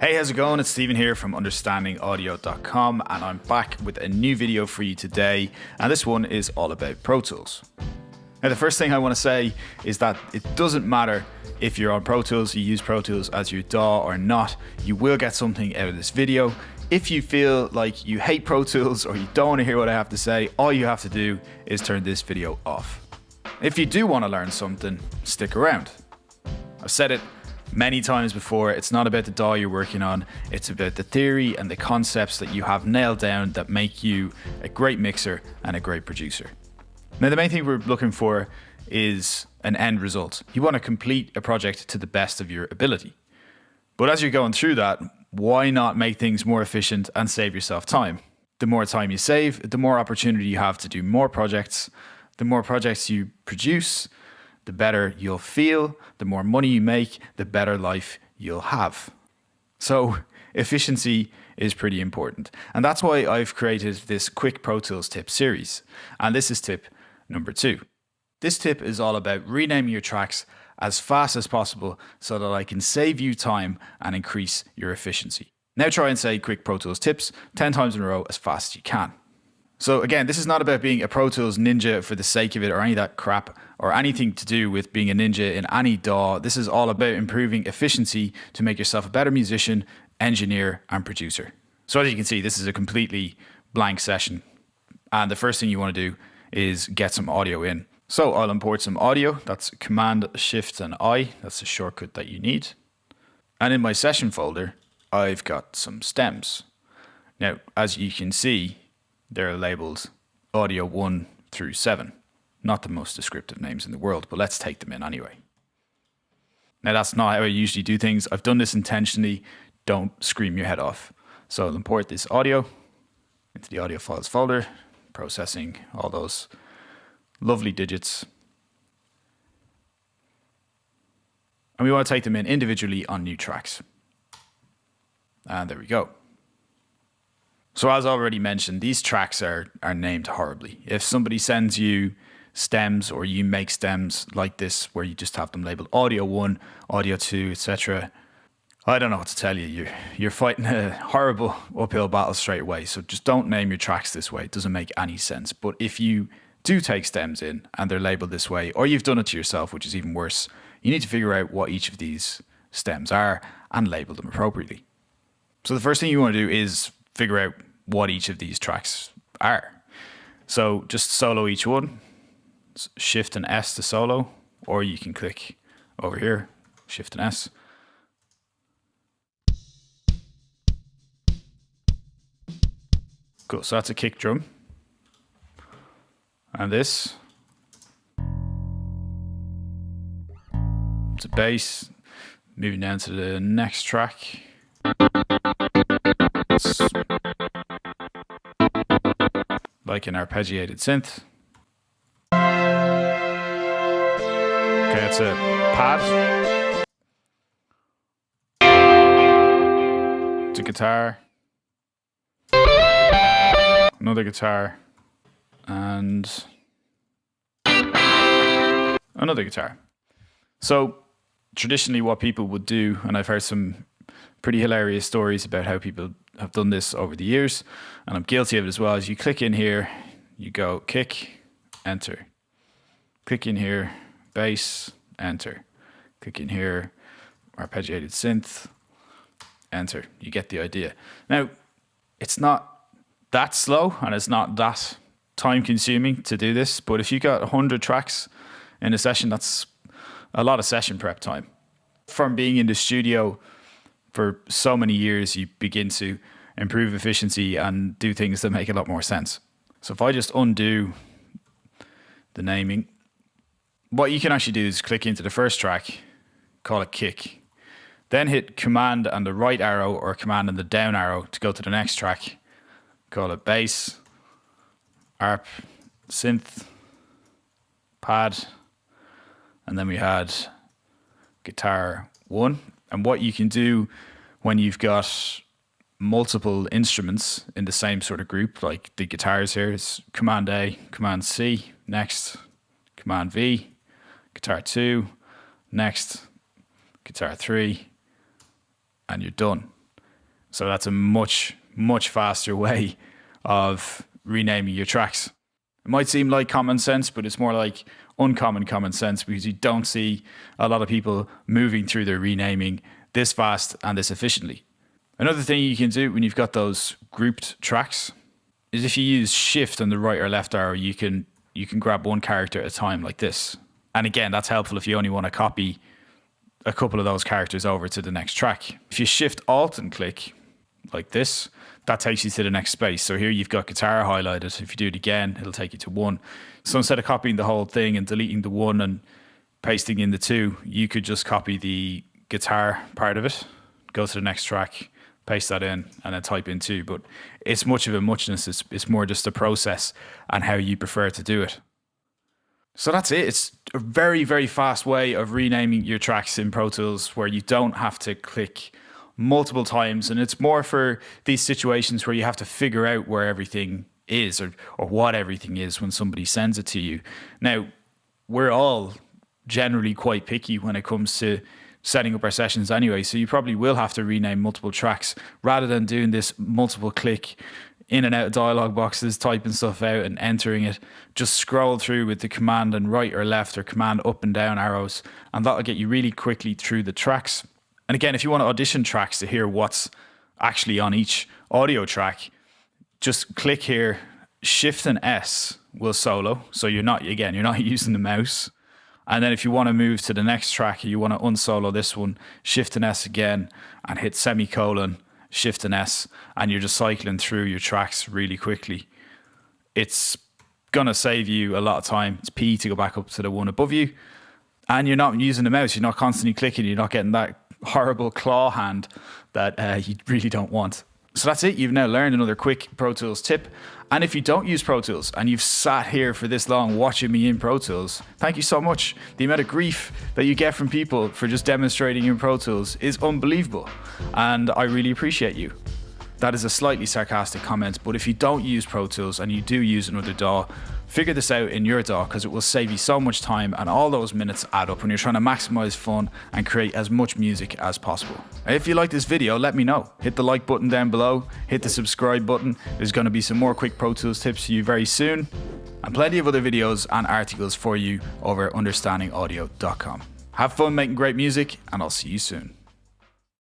Hey, how's it going? It's Stephen here from understandingaudio.com, and I'm back with a new video for you today, and this one is all about Pro Tools. Now, the first thing I want to say is that it doesn't matter if you're on Pro Tools, you use Pro Tools as your DAW or not, you will get something out of this video. If you feel like you hate Pro Tools or you don't want to hear what I have to say, all you have to do is turn this video off. If you do want to learn something, stick around. I've said it many times before, it's not about the DAW you're working on, it's about the theory and the concepts that you have nailed down that make you a great mixer and a great producer. Now, the main thing we're looking for is an end result. You want to complete a project to the best of your ability. But as you're going through that, why not make things more efficient and save yourself time? The more time you save, the more opportunity you have to do more projects. The more projects you produce, the better you'll feel. The more money you make, the better life you'll have. So efficiency is pretty important. And that's why I've created this quick Pro Tools tip series. And this is tip number 2. This tip is all about renaming your tracks as fast as possible so that I can save you time and increase your efficiency. Now try and say quick Pro Tools tips 10 times in a row as fast as you can. So again, this is not about being a Pro Tools ninja for the sake of it or any of that crap or anything to do with being a ninja in any DAW. This is all about improving efficiency to make yourself a better musician, engineer, and producer. So as you can see, this is a completely blank session. And the first thing you want to do is get some audio in. So I'll import some audio. That's Command, Shift, and I. That's the shortcut that you need. And in my session folder, I've got some stems. Now, as you can see, they're labeled audio 1 through 7. Not the most descriptive names in the world, but let's take them in anyway. Now, that's not how I usually do things. I've done this intentionally. Don't scream your head off. So I'll import this audio into the audio files folder, processing all those lovely digits. And we want to take them in individually on new tracks. And there we go. So as already mentioned, these tracks are named horribly. If somebody sends you stems or you make stems like this where you just have them labeled audio 1, audio 2, etc., I don't know what to tell you. You're fighting a horrible uphill battle straight away. So just don't name your tracks this way. It doesn't make any sense. But if you do take stems in and they're labeled this way, or you've done it to yourself, which is even worse, you need to figure out what each of these stems are and label them appropriately. So the first thing you want to do is figure out what each of these tracks are. So just solo each one, Shift and S to solo, or you can click over here, Shift and S. Cool, so that's a kick drum. And this, it's a bass. Moving down to the next track. It's like an arpeggiated synth. Okay, that's a pad. It's a guitar. Another guitar. And another guitar. So traditionally what people would do, and I've heard some pretty hilarious stories about how people have done this over the years, and I'm guilty of it as well, is you click in here, you go kick, enter. Click in here, bass, enter. Click in here, arpeggiated synth, enter. You get the idea. Now, it's not that slow and it's not that time consuming to do this, but if you got 100 tracks in a session, that's a lot of session prep time. From being in the studio for so many years, you begin to improve efficiency and do things that make a lot more sense. So if I just undo the naming, what you can actually do is click into the first track, call it kick, then hit Command and the right arrow or Command and the down arrow to go to the next track, call it bass, arp, synth, pad, and then we had guitar 1. And what you can do when you've got multiple instruments in the same sort of group, like the guitars here, is Command A, Command C, next, Command V, guitar 2, next, guitar 3, and you're done. So that's a much, much faster way of renaming your tracks. It might seem like common sense, but it's more like uncommon common sense, because you don't see a lot of people moving through their renaming this fast and this efficiently. Another thing you can do when you've got those grouped tracks is if you use shift on the right or left arrow, you can grab one character at a time like this. And again, that's helpful if you only want to copy a couple of those characters over to the next track. If you shift alt and click like this, that takes you to the next space. So here you've got guitar highlighted. If you do it again, it'll take you to 1. So instead of copying the whole thing and deleting the 1 and pasting in the 2, you could just copy the guitar part of it, go to the next track, paste that in, and then type in 2. But it's much of a muchness. It's more just a process and how you prefer to do it. So that's it. It's a very, very fast way of renaming your tracks in Pro Tools where you don't have to click multiple times. And it's more for these situations where you have to figure out where everything is or what everything is when somebody sends it to you. Now, we're all generally quite picky when it comes to setting up our sessions anyway. So you probably will have to rename multiple tracks rather than doing this multiple click in and out of dialog boxes, typing stuff out and entering it. Just scroll through with the command and right or left or command up and down arrows, and that'll get you really quickly through the tracks. And again, if you want to audition tracks to hear what's actually on each audio track, just click here, Shift and S will solo. So you're not using the mouse. And then if you want to move to the next track, you want to unsolo this one, Shift and S again, and hit semicolon, Shift and S, and you're just cycling through your tracks really quickly. It's going to save you a lot of time. It's P to go back up to the one above you. And you're not using the mouse. You're not constantly clicking. You're not getting that horrible claw hand that you really don't want. So that's it. You've now learned another quick Pro Tools tip. And if you don't use Pro Tools and you've sat here for this long watching me in Pro Tools, thank you so much. The amount of grief that you get from people for just demonstrating in Pro Tools is unbelievable. And I really appreciate you. That is a slightly sarcastic comment, but if you don't use Pro Tools and you do use another DAW, figure this out in your DAW because it will save you so much time, and all those minutes add up when you're trying to maximize fun and create as much music as possible. If you like this video, let me know. Hit the like button down below, hit the subscribe button. There's going to be some more quick Pro Tools tips for you very soon, and plenty of other videos and articles for you over understandingaudio.com. Have fun making great music, and I'll see you soon.